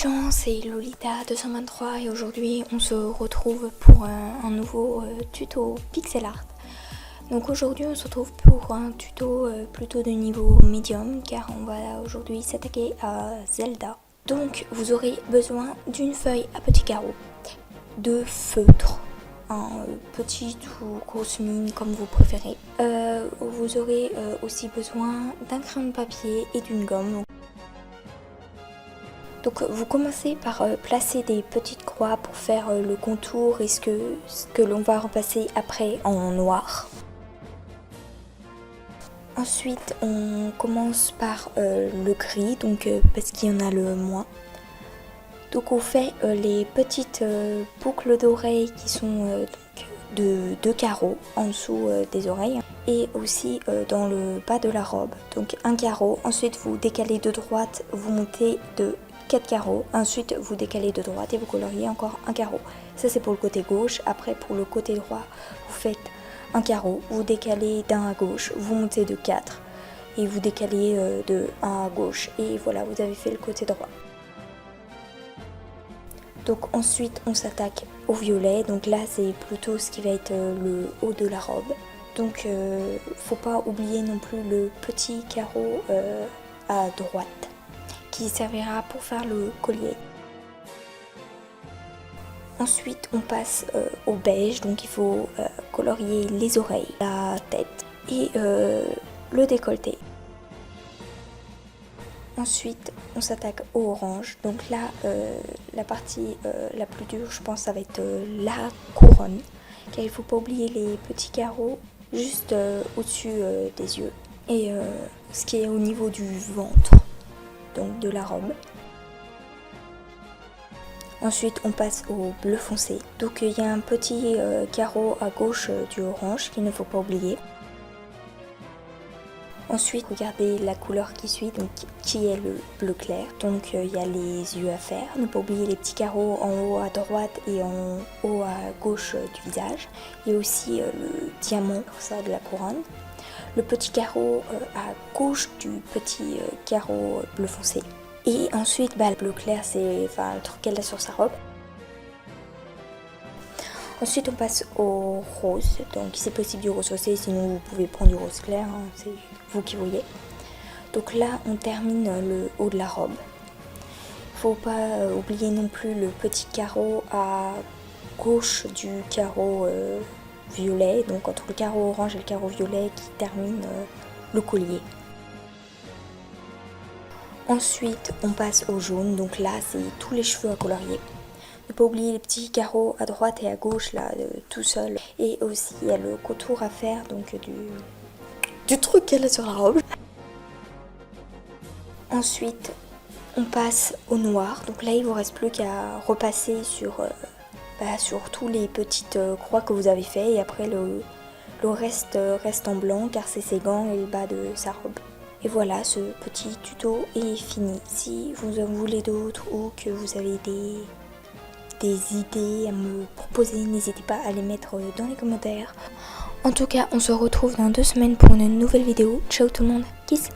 gens, c'est Lolita223 et aujourd'hui on se retrouve pour un nouveau tuto pixel art. Donc aujourd'hui on se retrouve pour un tuto plutôt de niveau médium car on va aujourd'hui s'attaquer à Zelda. Donc vous aurez besoin d'une feuille à petits carreaux, de feutre, un petit ou grosse mine comme vous préférez. Vous aurez aussi besoin d'un crayon de papier et d'une gomme. Donc vous commencez par placer des petites croix pour faire le contour et ce que l'on va repasser après en noir. Ensuite on commence par le gris, donc parce qu'il y en a le moins. Donc on fait les petites boucles d'oreilles qui sont de 2 carreaux en dessous des oreilles et aussi dans le bas de la robe. Donc un carreau, ensuite vous décalez de droite, vous montez de 4 carreaux, ensuite vous décalez de droite et vous coloriez encore un carreau. Ça c'est pour le côté gauche. Après pour le côté droit vous faites un carreau, vous décalez d'un à gauche, vous montez de 4 et vous décalez de 1 à gauche et voilà, vous avez fait le côté droit. Donc ensuite on s'attaque au violet, donc là c'est plutôt ce qui va être le haut de la robe. Donc faut pas oublier non plus le petit carreau à droite qui servira pour faire le collier. Ensuite on passe au beige, donc il faut colorier les oreilles, la tête et le décolleté. Ensuite on s'attaque au orange, donc là la partie la plus dure je pense ça va être la couronne, car il ne faut pas oublier les petits carreaux juste au-dessus des yeux et ce qui est au niveau du ventre, donc de la robe. Ensuite on passe au bleu foncé, donc il y a un petit carreau à gauche du orange qu'il ne faut pas oublier. Ensuite regardez la couleur qui suit, donc qui est le bleu clair, donc il y a les yeux à faire, ne pas oublier les petits carreaux en haut à droite et en haut à gauche du visage, et aussi le diamant ça de la couronne. Le petit carreau à gauche du petit carreau bleu foncé. Et ensuite le bleu clair c'est le truc qu'elle a sur sa robe. Ensuite on passe au rose, donc c'est possible du rose foncé, sinon vous pouvez prendre du rose clair, hein, c'est vous qui voyez. Donc là on termine le haut de la robe. Faut pas oublier non plus le petit carreau à gauche du carreau violet, donc entre le carreau orange et le carreau violet qui termine le collier. Ensuite on passe au jaune, donc là c'est tous les cheveux à colorier. Ne pas oublier les petits carreaux à droite et à gauche là tout seul, et aussi il y a le contour à faire, donc du truc qu'elle a sur la robe. Ensuite on passe au noir, donc là il vous reste plus qu'à repasser sur tous les petites croix que vous avez fait, et après le reste reste en blanc car c'est ses gants et le bas de sa robe. Et voilà, ce petit tuto est fini. Si vous en voulez d'autres ou que vous avez des idées à me proposer, n'hésitez pas à les mettre dans les commentaires. En tout cas, on se retrouve dans 2 semaines pour une nouvelle vidéo. Ciao tout le monde, kiss!